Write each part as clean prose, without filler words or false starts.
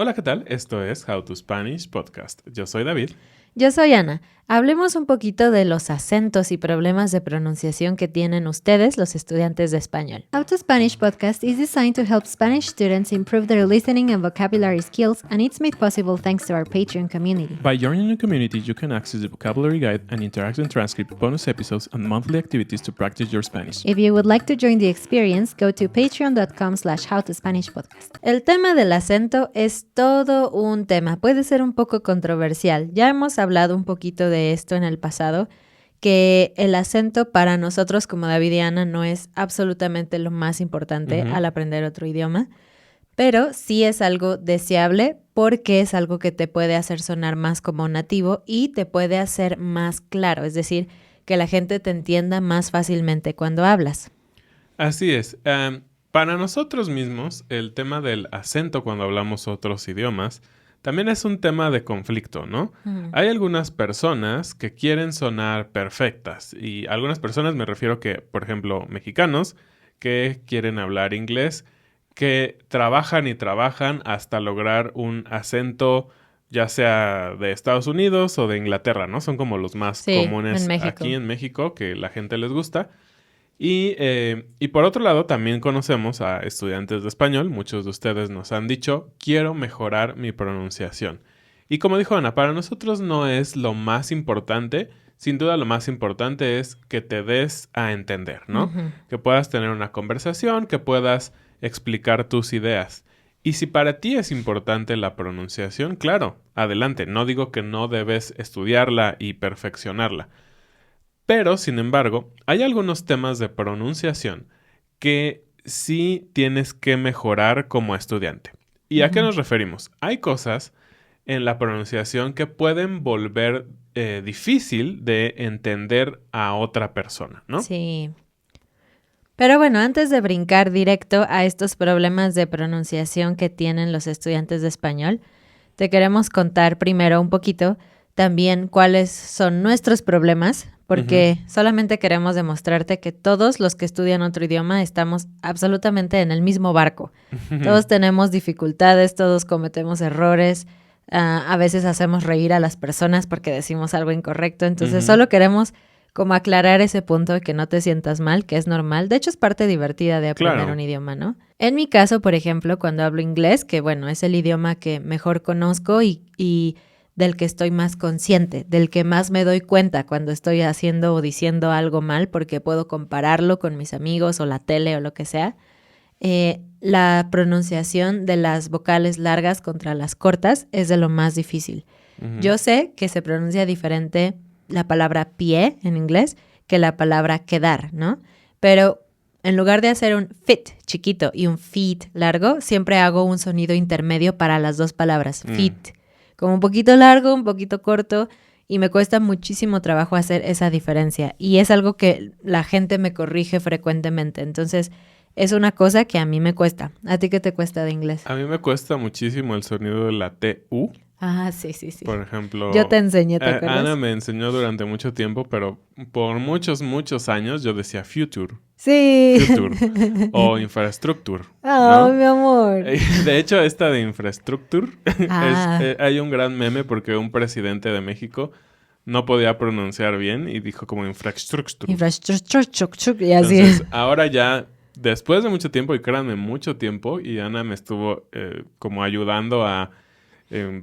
Hola, ¿qué tal? Esto es How to Spanish Podcast. Yo soy David. Yo soy Ana. Hablemos un poquito de los acentos y problemas de pronunciación que tienen ustedes, los estudiantes de español. How to Spanish podcast is designed to help Spanish students improve their listening and vocabulary skills, and it's made possible thanks to our Patreon community. By joining the community, you can access the vocabulary guide and interactive transcript, bonus episodes, and monthly activities to practice your Spanish. If you would like to join the experience, go to patreon.com/howtospanishpodcast. El tema del acento es todo un tema. Puede ser un poco controversial. Ya hemos hablado un poquito de esto en el pasado, que el acento para nosotros como David y Ana no es absolutamente lo más importante al aprender otro idioma, pero sí es algo deseable porque es algo que te puede hacer sonar más como nativo y te puede hacer más claro, es decir, que la gente te entienda más fácilmente cuando hablas. Así es. Para nosotros mismos, el tema del acento cuando hablamos otros idiomas también es un tema de conflicto, ¿no? Hay algunas personas que quieren sonar perfectas y algunas personas, me refiero que, por ejemplo, mexicanos que quieren hablar inglés, que trabajan y trabajan hasta lograr un acento ya sea de Estados Unidos o de Inglaterra, ¿no? Son como los más comunes aquí en México que la gente les gusta. Y por otro lado, también conocemos a estudiantes de español. Muchos de ustedes nos han dicho, quiero mejorar mi pronunciación. Y como dijo Ana, para nosotros no es lo más importante. Sin duda lo más importante es que te des a entender, ¿no? Que puedas tener una conversación, que puedas explicar tus ideas. Y si para ti es importante la pronunciación, claro, adelante. No digo que no debes estudiarla y perfeccionarla. Pero, sin embargo, hay algunos temas de pronunciación que sí tienes que mejorar como estudiante. ¿Y a qué nos referimos? Hay cosas en la pronunciación que pueden volver difícil de entender a otra persona, ¿no? Sí. Pero bueno, antes de brincar directo a estos problemas de pronunciación que tienen los estudiantes de español, te queremos contar primero un poquito también cuáles son nuestros problemas, porque solamente queremos demostrarte que todos los que estudian otro idioma estamos absolutamente en el mismo barco. Todos tenemos dificultades, todos cometemos errores, a veces hacemos reír a las personas porque decimos algo incorrecto, entonces solo queremos como aclarar ese punto de que no te sientas mal, que es normal. De hecho, es parte divertida de aprender un idioma, ¿no? En mi caso, por ejemplo, cuando hablo inglés, que bueno, es el idioma que mejor conozco y del que estoy más consciente, del que más me doy cuenta cuando estoy haciendo o diciendo algo mal, porque puedo compararlo con mis amigos o la tele o lo que sea. La pronunciación de las vocales largas contra las cortas es de lo más difícil. Yo sé que se pronuncia diferente la palabra pie en inglés que la palabra quedar, ¿no? Pero en lugar de hacer un fit chiquito y un feet largo, siempre hago un sonido intermedio para las dos palabras, fit. Como un poquito largo, un poquito corto, y me cuesta muchísimo trabajo hacer esa diferencia. Y es algo que la gente me corrige frecuentemente. Entonces, es una cosa que a mí me cuesta. ¿A ti qué te cuesta de inglés? A mí me cuesta muchísimo el sonido de la T-U. Ah, sí. Por ejemplo, yo te enseñé, ¿te acuerdas? Ana me enseñó durante mucho tiempo, pero por muchos años yo decía future. Sí. Future o infrastructure. Oh, ¿no? Mi amor. De hecho, esta de infrastructure, hay un gran meme porque un presidente de México no podía pronunciar bien y dijo como infrastructure. Infrastructure, y así. Entonces, ahora ya, después de mucho tiempo, y créanme, mucho tiempo, y Ana me estuvo como ayudando a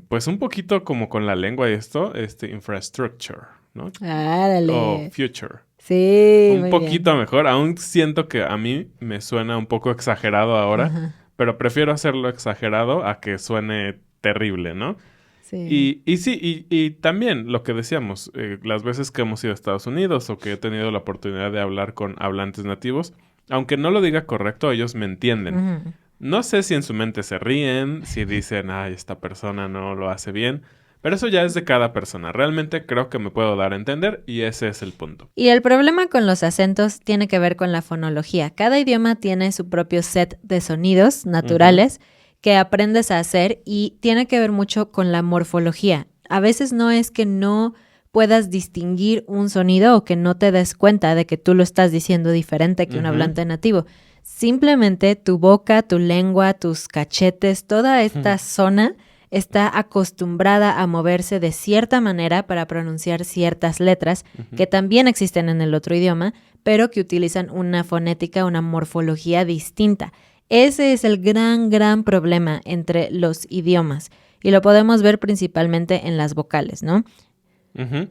pues un poquito como con la lengua y esto, infrastructure, ¿no? Árale. O future. Sí, un poquito mejor. Aún siento que a mí me suena un poco exagerado ahora, pero prefiero hacerlo exagerado a que suene terrible, ¿no? Sí. Y también lo que decíamos, las veces que hemos ido a Estados Unidos o que he tenido la oportunidad de hablar con hablantes nativos, aunque no lo diga correcto, ellos me entienden. No sé si en su mente se ríen, si dicen, ay, esta persona no lo hace bien, pero eso ya es de cada persona. Realmente creo que me puedo dar a entender y ese es el punto. Y el problema con los acentos tiene que ver con la fonología. Cada idioma tiene su propio set de sonidos naturales que aprendes a hacer y tiene que ver mucho con la morfología. A veces no es que no puedas distinguir un sonido o que no te des cuenta de que tú lo estás diciendo diferente que un hablante nativo. Simplemente tu boca, tu lengua, tus cachetes, toda esta zona está acostumbrada a moverse de cierta manera para pronunciar ciertas letras que también existen en el otro idioma, pero que utilizan una fonética, una morfología distinta. Ese es el gran problema entre los idiomas y lo podemos ver principalmente en las vocales, ¿no? Uh-huh.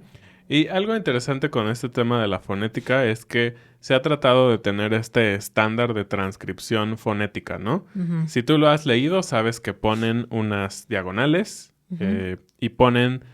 Y algo interesante con este tema de la fonética es que se ha tratado de tener este estándar de transcripción fonética, ¿no? Uh-huh. Si tú lo has leído, sabes que ponen unas diagonales y ponen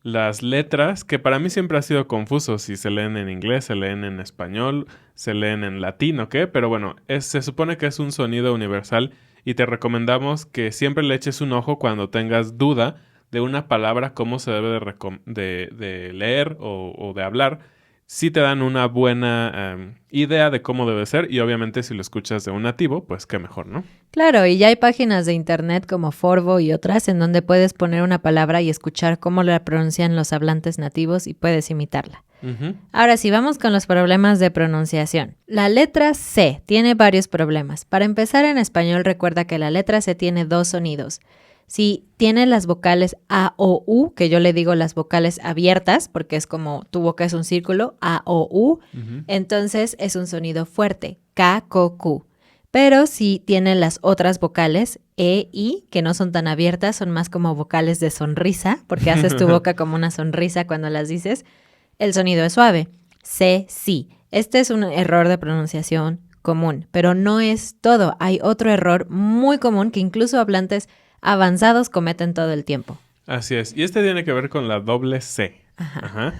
las letras, que para mí siempre ha sido confuso si se leen en inglés, se leen en español, se leen en latín o qué, pero bueno, se supone que es un sonido universal y te recomendamos que siempre le eches un ojo cuando tengas duda de una palabra, cómo se debe de leer o de hablar. Sí te dan una buena idea de cómo debe ser y obviamente si lo escuchas de un nativo, pues qué mejor, ¿no? Claro, y ya hay páginas de internet como Forvo y otras en donde puedes poner una palabra y escuchar cómo la pronuncian los hablantes nativos y puedes imitarla. Uh-huh. Ahora sí, vamos con los problemas de pronunciación. La letra C tiene varios problemas. Para empezar, en español recuerda que la letra C tiene dos sonidos. Si tiene las vocales A o U, que yo le digo las vocales abiertas, porque es como tu boca es un círculo, A o U, entonces es un sonido fuerte, K, K, Q. Pero si tiene las otras vocales, E, I, que no son tan abiertas, son más como vocales de sonrisa, porque haces tu boca como una sonrisa cuando las dices, el sonido es suave, C, Si. Este es un error de pronunciación común, pero no es todo. Hay otro error muy común que incluso hablantes avanzados cometen todo el tiempo. Así es. Y este tiene que ver con la doble C. Ajá.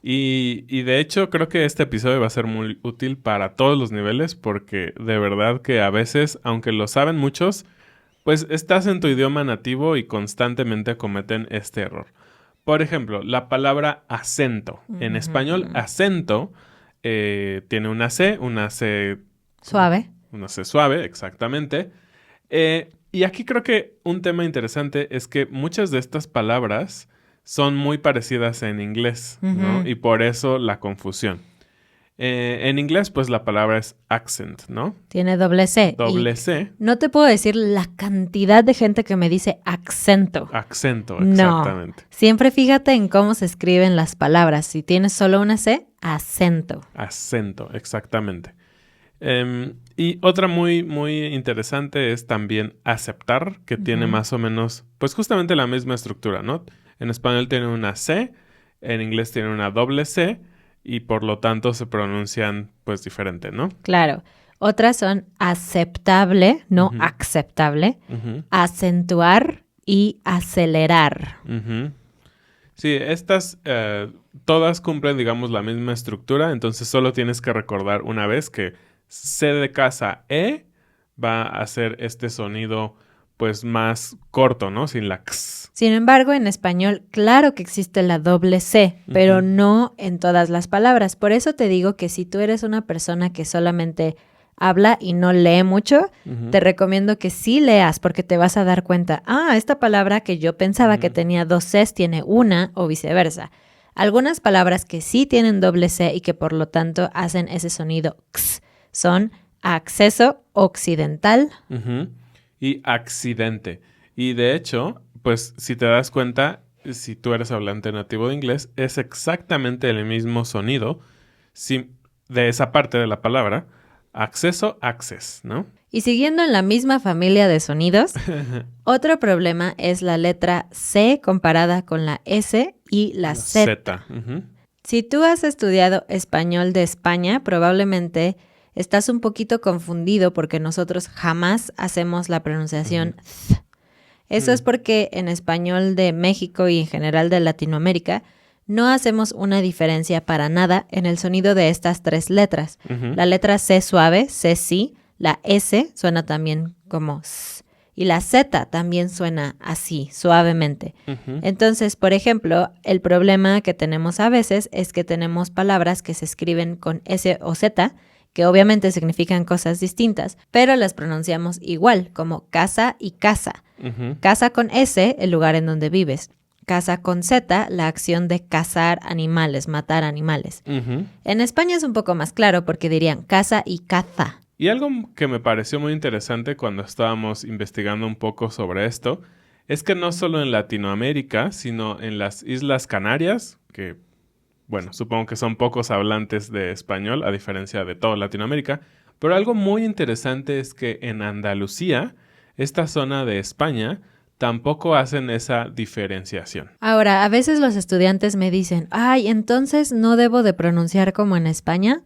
Y de hecho creo que este episodio va a ser muy útil para todos los niveles porque de verdad que a veces, aunque lo saben muchos, pues estás en tu idioma nativo y constantemente cometen este error. Por ejemplo, la palabra acento. En español, acento tiene una C Suave. Una C suave, exactamente. Y aquí creo que un tema interesante es que muchas de estas palabras son muy parecidas en inglés, ¿no? Y por eso la confusión. En inglés, pues la palabra es accent, ¿no? Tiene doble C. Doble C. No te puedo decir la cantidad de gente que me dice acento. Acento, exactamente. No. Siempre fíjate en cómo se escriben las palabras. Si tienes solo una C, acento. Acento, exactamente. Y otra muy, muy interesante es también aceptar, que tiene más o menos, pues justamente la misma estructura, ¿no? En español tiene una C, en inglés tiene una doble C y por lo tanto se pronuncian pues diferente, ¿no? Claro. Otras son aceptable, no aceptable, acentuar y acelerar. Sí, estas todas cumplen, digamos, la misma estructura, entonces solo tienes que recordar una vez que C de casa E va a hacer este sonido pues más corto, ¿no? Sin la X. Sin embargo, en español, claro que existe la doble C, pero no en todas las palabras. Por eso te digo que si tú eres una persona que solamente habla y no lee mucho, te recomiendo que sí leas porque te vas a dar cuenta, esta palabra que yo pensaba que tenía dos Cs tiene una o viceversa. Algunas palabras que sí tienen doble C y que por lo tanto hacen ese sonido X son acceso occidental y accidente. Y de hecho, pues si te das cuenta, si tú eres hablante nativo de inglés, es exactamente el mismo sonido de esa parte de la palabra, acceso, access, ¿no? Y siguiendo en la misma familia de sonidos, otro problema es la letra C comparada con la S y la Z. Si tú has estudiado español de España, probablemente estás un poquito confundido porque nosotros jamás hacemos la pronunciación th. Eso es porque en español de México y en general de Latinoamérica no hacemos una diferencia para nada en el sonido de estas tres letras. La letra C suave, C sí, la S suena también como S y la Z también suena así, suavemente. Entonces, por ejemplo, el problema que tenemos a veces es que tenemos palabras que se escriben con S o Z, que obviamente significan cosas distintas, pero las pronunciamos igual, como casa y casa. Casa con S, el lugar en donde vives. Casa con Z, la acción de cazar animales, matar animales. En España es un poco más claro porque dirían casa y caza. Y algo que me pareció muy interesante cuando estábamos investigando un poco sobre esto es que no solo en Latinoamérica, sino en las Islas Canarias, que, bueno, supongo que son pocos hablantes de español, a diferencia de toda Latinoamérica, pero algo muy interesante es que en Andalucía, esta zona de España, tampoco hacen esa diferenciación. Ahora, a veces los estudiantes me dicen, ay, entonces no debo de pronunciar como en España.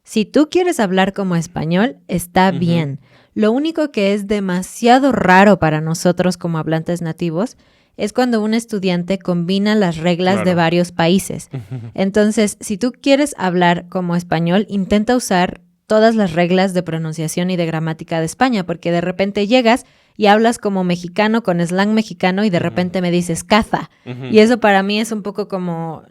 Si tú quieres hablar como español, está bien. Lo único que es demasiado raro para nosotros como hablantes nativos es cuando un estudiante combina las reglas de varios países. Entonces, si tú quieres hablar como español, intenta usar todas las reglas de pronunciación y de gramática de España, porque de repente llegas y hablas como mexicano con slang mexicano y de repente me dices caza. Y eso para mí es un poco como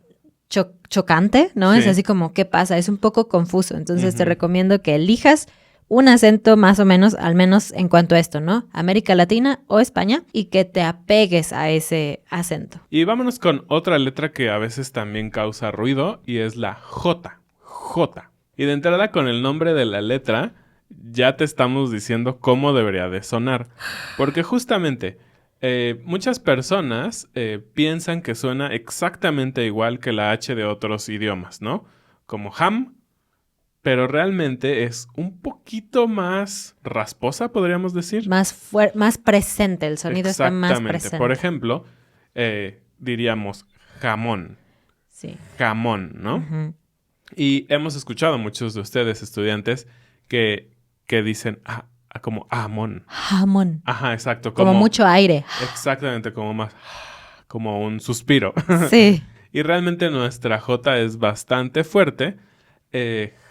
chocante, ¿no? Sí. Es así como, ¿qué pasa? Es un poco confuso. Entonces te recomiendo que elijas un acento más o menos, al menos en cuanto a esto, ¿no? América Latina o España, y que te apegues a ese acento. Y vámonos con otra letra que a veces también causa ruido y es la J. J. Y de entrada con el nombre de la letra ya te estamos diciendo cómo debería de sonar. Porque justamente muchas personas piensan que suena exactamente igual que la H de otros idiomas, ¿no? Como ham, pero realmente es un poquito más rasposa, podríamos decir. Más presente, el sonido está más presente. Por ejemplo, diríamos jamón. Sí. Jamón, ¿no? Y hemos escuchado a muchos de ustedes, estudiantes, que dicen como jamón. Jamón. Ajá, exacto. Como mucho aire. Exactamente, como un suspiro. Sí. Y realmente nuestra J es bastante fuerte.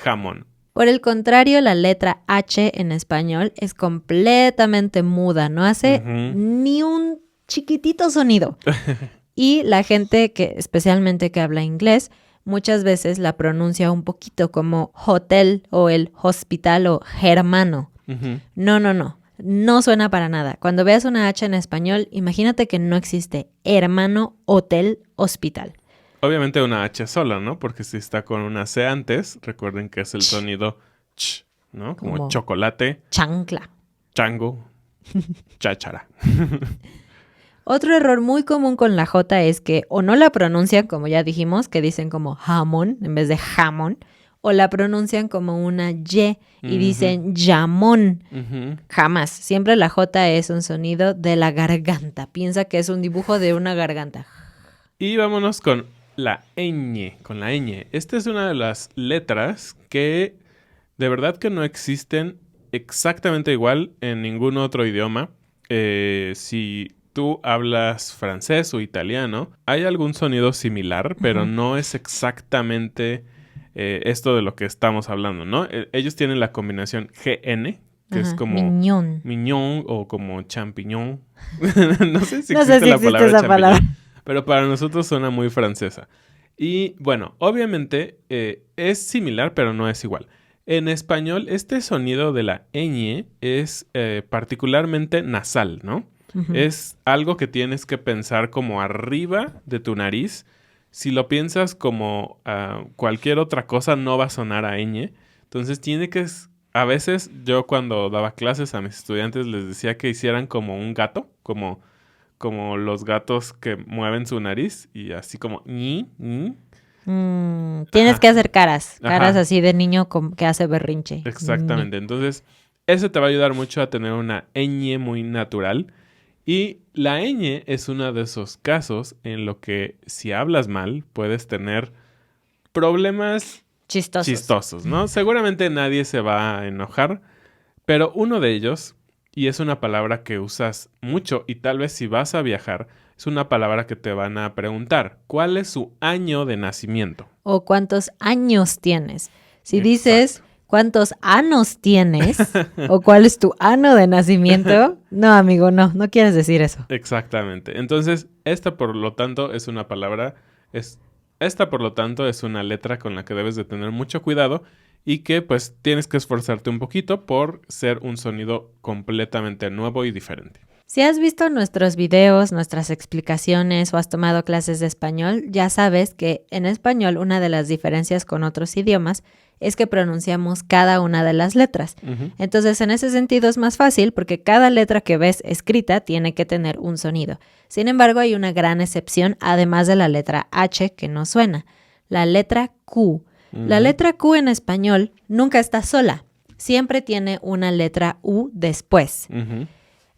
Jamón. Por el contrario, la letra H en español es completamente muda. No hace ni un chiquitito sonido. Y la gente especialmente que habla inglés, muchas veces la pronuncia un poquito como hotel o el hospital o germano. No suena para nada. Cuando veas una H en español, imagínate que no existe hermano, hotel, hospital. Obviamente una H sola, ¿no? Porque si está con una C antes, recuerden que es el sonido ch, ¿no? Como chocolate. Chancla. Chango. Cháchara. Otro error muy común con la J es que o no la pronuncian, como ya dijimos, que dicen como jamón en vez de jamón, o la pronuncian como una Y y dicen llamón. Jamás. Siempre la J es un sonido de la garganta. Piensa que es un dibujo de una garganta. Y vámonos con la ñ, con la ñ. Esta es una de las letras que de verdad que no existen exactamente igual en ningún otro idioma. Si tú hablas francés o italiano, hay algún sonido similar, pero no es exactamente esto de lo que estamos hablando, ¿no? Ellos tienen la combinación GN, que es como miñón o como champiñón. No sé si existe la palabra esa palabra. Pero para nosotros suena muy francesa. Y bueno, obviamente es similar, pero no es igual. En español, este sonido de la ñ es particularmente nasal, ¿no? Es algo que tienes que pensar como arriba de tu nariz. Si lo piensas como cualquier otra cosa, no va a sonar a ñ. Entonces tiene que... A veces yo cuando daba clases a mis estudiantes les decía que hicieran como un gato, como los gatos que mueven su nariz y así como tienes que hacer caras así de niño que hace berrinche. Exactamente. Entonces, eso te va a ayudar mucho a tener una ñ muy natural. Y la ñ es uno de esos casos en lo que si hablas mal puedes tener problemas chistosos, ¿no? Seguramente nadie se va a enojar, pero uno de ellos, y es una palabra que usas mucho y tal vez si vas a viajar, es una palabra que te van a preguntar. ¿Cuál es su año de nacimiento? O cuántos años tienes. Si dices cuántos años tienes o cuál es tu año de nacimiento, no, amigo, no quieres decir eso. Exactamente. Entonces, esta por lo tanto es una palabra, esta por lo tanto es una letra con la que debes de tener mucho cuidado y que pues tienes que esforzarte un poquito por ser un sonido completamente nuevo y diferente. Si has visto nuestros videos, nuestras explicaciones o has tomado clases de español, ya sabes que en español una de las diferencias con otros idiomas es que pronunciamos cada una de las letras. Entonces, en ese sentido es más fácil porque cada letra que ves escrita tiene que tener un sonido. Sin embargo, hay una gran excepción, además de la letra H, que no suena. La letra Q. La letra Q en español nunca está sola. Siempre tiene una letra U después.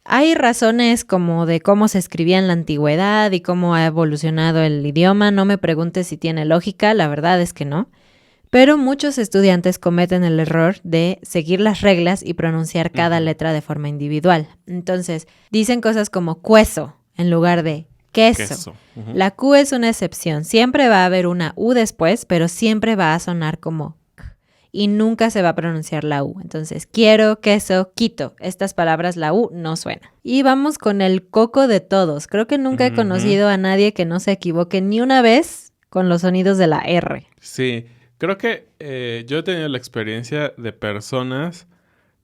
Hay razones como de cómo se escribía en la antigüedad y cómo ha evolucionado el idioma. No me preguntes si tiene lógica, la verdad es que no. Pero muchos estudiantes cometen el error de seguir las reglas y pronunciar cada letra de forma individual. Entonces, dicen cosas como queso en lugar de queso. La Q es una excepción. Siempre va a haber una U después, pero siempre va a sonar como K y nunca se va a pronunciar la U. Entonces, quiero, queso, quito. Estas palabras, la U no suena. Y vamos con el coco de todos. Creo que nunca he conocido a nadie que no se equivoque ni una vez con los sonidos de la R. Sí. Creo que yo he tenido la experiencia de personas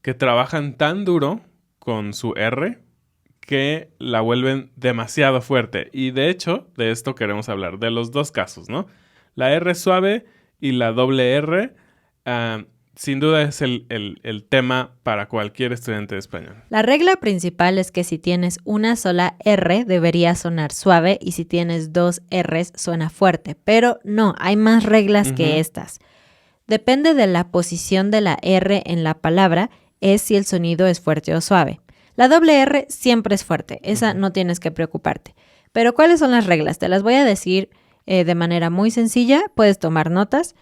que trabajan tan duro con su R que la vuelven demasiado fuerte. Y de hecho, de esto queremos hablar, de los dos casos, ¿no? La R suave y la doble R, sin duda es el tema para cualquier estudiante de español. La regla principal es que si tienes una sola R debería sonar suave y si tienes dos Rs suena fuerte. Pero no, hay más reglas que estas. Depende de la posición de la R en la palabra, es si el sonido es fuerte o suave. La doble R siempre es fuerte, esa no tienes que preocuparte. Pero ¿cuáles son las reglas? Te las voy a decir de manera muy sencilla, puedes tomar notas.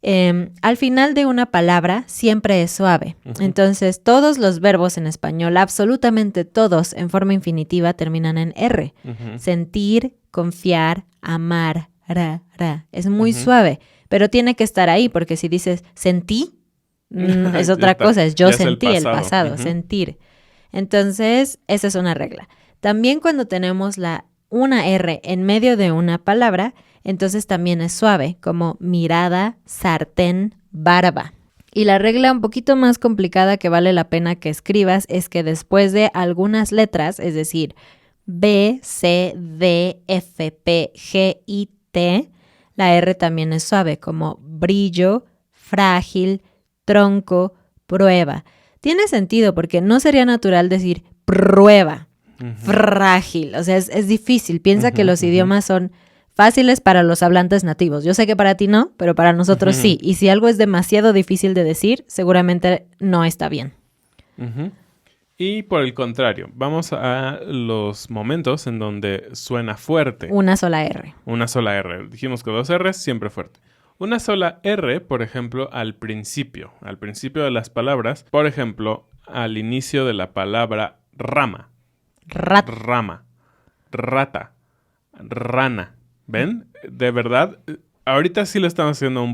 Al final de una palabra siempre es suave. Entonces, todos los verbos en español, absolutamente todos en forma infinitiva, terminan en R. Sentir, confiar, amar, ra. Es muy suave, pero tiene que estar ahí porque si dices sentí, es otra cosa, es yo sentí el pasado, sentir. Entonces, esa es una regla. También cuando tenemos una R en medio de una palabra, entonces también es suave, como mirada, sartén, barba. Y la regla un poquito más complicada que vale la pena que escribas es que después de algunas letras, es decir, B, C, D, F, P, G y T, la R también es suave, como brillo, frágil, tronco, prueba. Tiene sentido porque no sería natural decir prueba, frágil. O sea, es difícil. Piensa que los idiomas son fáciles para los hablantes nativos. Yo sé que para ti no, pero para nosotros sí. Y si algo es demasiado difícil de decir, seguramente no está bien. Y por el contrario, vamos a los momentos en donde suena fuerte. Una sola R. Una sola R. Dijimos que dos R's, siempre fuerte. Una sola R, por ejemplo, al principio de las palabras. Por ejemplo, al inicio de la palabra rama. Rama. Rata. Rana. ¿Ven? De verdad, ahorita sí lo estamos haciendo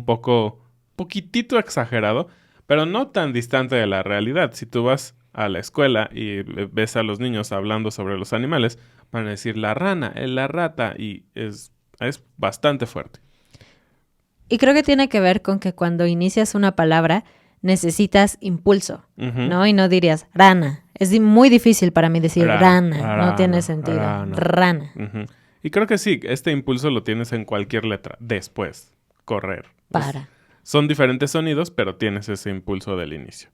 poquitito exagerado, pero no tan distante de la realidad. Si tú vas a la escuela y ves a los niños hablando sobre los animales, van a decir la rana, la rata, y es bastante fuerte. Y creo que tiene que ver con que cuando inicias una palabra necesitas impulso, ¿no? Y no dirías rana. Es muy difícil para mí decir rana. No tiene sentido. Rana. Y creo que sí, este impulso lo tienes en cualquier letra. Después, correr. Para. Son diferentes sonidos, pero tienes ese impulso del inicio.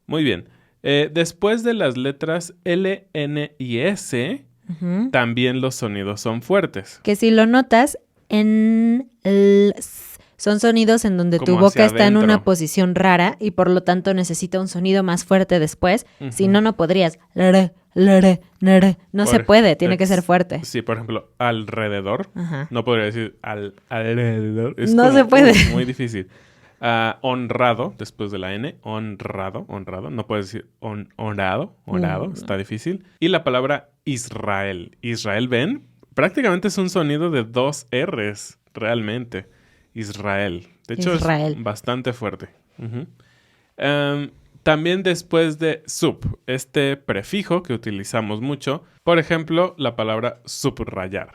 Muy bien. Después de las letras L, N y S, también los sonidos son fuertes. Que si lo notas, son sonidos en donde tu boca está en una posición rara y por lo tanto necesita un sonido más fuerte después. Si no, no podrías. No se puede, tiene que ser fuerte. Sí, por ejemplo, alrededor. No podría decir alrededor. No se puede. Muy difícil. Honrado, después de la N. Honrado. No puedes decir honrado. Está difícil. Y la palabra Israel. Israel, ¿ven? Prácticamente es un sonido de dos R's, realmente. Israel. De hecho, es bastante fuerte. También después de sub, este prefijo que utilizamos mucho. Por ejemplo, la palabra subrayar.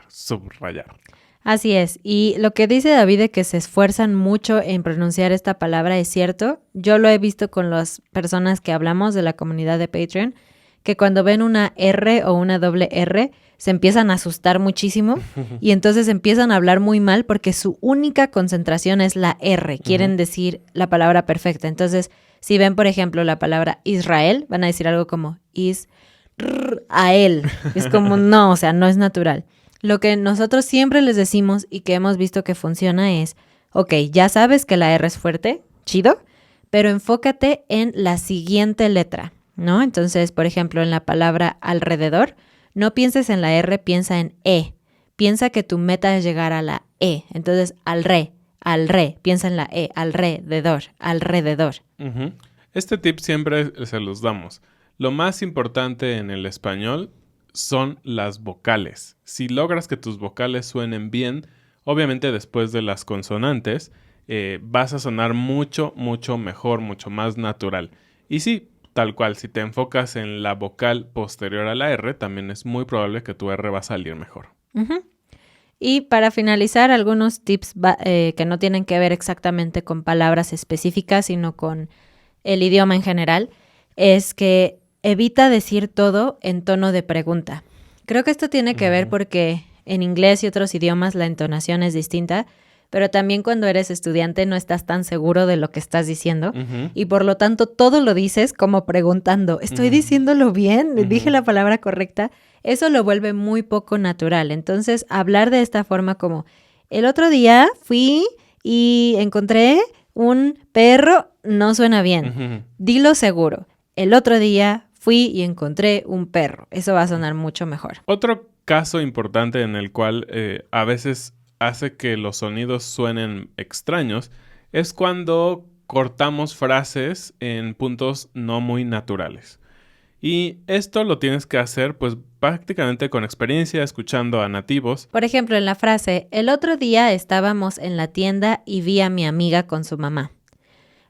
Así es. Y lo que dice David de que se esfuerzan mucho en pronunciar esta palabra es cierto. Yo lo he visto con las personas que hablamos de la comunidad de Patreon, que cuando ven una R o una doble R se empiezan a asustar muchísimo y entonces empiezan a hablar muy mal porque su única concentración es la R. Quieren decir la palabra perfecta. Entonces, si ven, por ejemplo, la palabra Israel, van a decir algo como Israel. Es como no, o sea, no es natural. Lo que nosotros siempre les decimos y que hemos visto que funciona es, ok, ya sabes que la R es fuerte, chido, pero enfócate en la siguiente letra, ¿no? Entonces, por ejemplo, en la palabra alrededor, no pienses en la R, piensa en E. Piensa que tu meta es llegar a la E. Entonces, al re, piensa en la E, alrededor. Uh-huh. Este tip siempre se los damos. Lo más importante en el español son las vocales. Si logras que tus vocales suenen bien, obviamente después de las consonantes, vas a sonar mucho, mucho mejor, mucho más natural. Y sí, tal cual, si te enfocas en la vocal posterior a la R, también es muy probable que tu R va a salir mejor. Uh-huh. Y para finalizar, algunos tips que no tienen que ver exactamente con palabras específicas, sino con el idioma en general, es que evita decir todo en tono de pregunta. Creo que esto tiene que ver porque en inglés y otros idiomas la entonación es distinta, pero también cuando eres estudiante no estás tan seguro de lo que estás diciendo y por lo tanto todo lo dices como preguntando, ¿estoy diciéndolo bien? ¿Dije la palabra correcta? Eso lo vuelve muy poco natural. Entonces, hablar de esta forma como, el otro día fui y encontré un perro, no suena bien. Dilo seguro. El otro día fui y encontré un perro. Eso va a sonar mucho mejor. Otro caso importante en el cual a veces hace que los sonidos suenen extraños es cuando cortamos frases en puntos no muy naturales. Y esto lo tienes que hacer pues prácticamente con experiencia, escuchando a nativos. Por ejemplo, en la frase, el otro día estábamos en la tienda y vi a mi amiga con su mamá.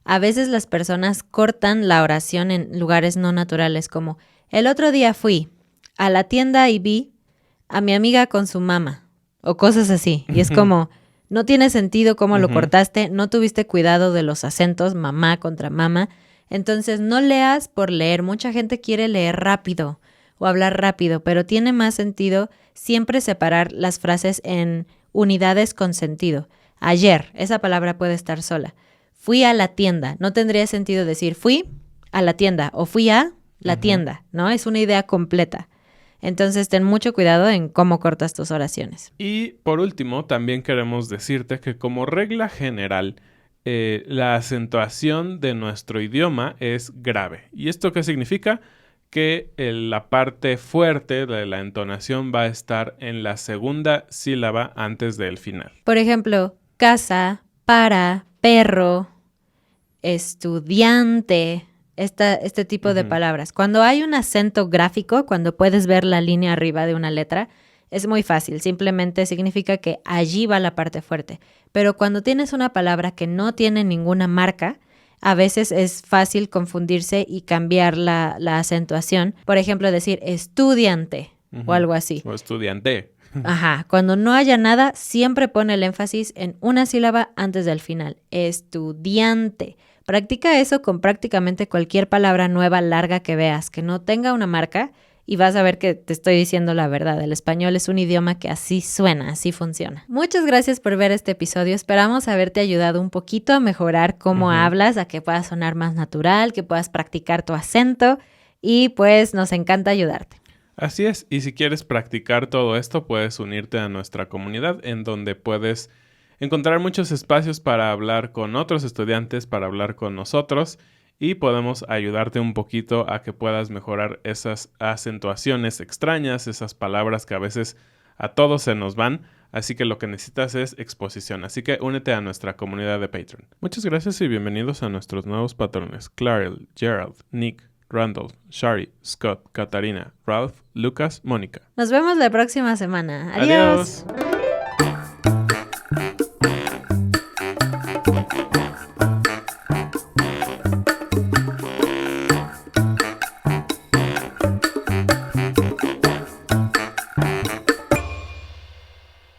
A veces las personas cortan la oración en lugares no naturales como, el otro día fui a la tienda y vi a mi amiga con su mamá. O cosas así. Y es como, no tiene sentido cómo lo cortaste, no tuviste cuidado de los acentos, mamá contra mamá. Entonces, no leas por leer. Mucha gente quiere leer rápido o hablar rápido, pero tiene más sentido siempre separar las frases en unidades con sentido. Ayer, esa palabra puede estar sola. Fui a la tienda. No tendría sentido decir fui a la tienda o fui a la tienda, ¿no? Es una idea completa. Entonces, ten mucho cuidado en cómo cortas tus oraciones. Y por último, también queremos decirte que como regla general, la acentuación de nuestro idioma es grave. ¿Y esto qué significa? Que la parte fuerte de la entonación va a estar en la segunda sílaba antes del final. Por ejemplo, casa, para, perro, estudiante, este tipo de palabras. Cuando hay un acento gráfico, cuando puedes ver la línea arriba de una letra, es muy fácil. Simplemente significa que allí va la parte fuerte. Pero cuando tienes una palabra que no tiene ninguna marca, a veces es fácil confundirse y cambiar la acentuación. Por ejemplo, decir estudiante o algo así. O estudiante. Ajá. Cuando no haya nada, siempre pone el énfasis en una sílaba antes del final. Estudiante. Practica eso con prácticamente cualquier palabra nueva larga que veas, que no tenga una marca, y vas a ver que te estoy diciendo la verdad. El español es un idioma que así suena, así funciona. Muchas gracias por ver este episodio. Esperamos haberte ayudado un poquito a mejorar cómo hablas, a que puedas sonar más natural, que puedas practicar tu acento, y pues nos encanta ayudarte. Así es, y si quieres practicar todo esto, puedes unirte a nuestra comunidad en donde puedes encontrar muchos espacios para hablar con otros estudiantes, para hablar con nosotros, y podemos ayudarte un poquito a que puedas mejorar esas acentuaciones extrañas, esas palabras que a veces a todos se nos van. Así que lo que necesitas es exposición. Así que únete a nuestra comunidad de Patreon. Muchas gracias y bienvenidos a nuestros nuevos patrones. Clarel, Gerald, Nick, Randall, Shari, Scott, Katarina, Ralph, Lucas, Mónica. Nos vemos la próxima semana. Adiós.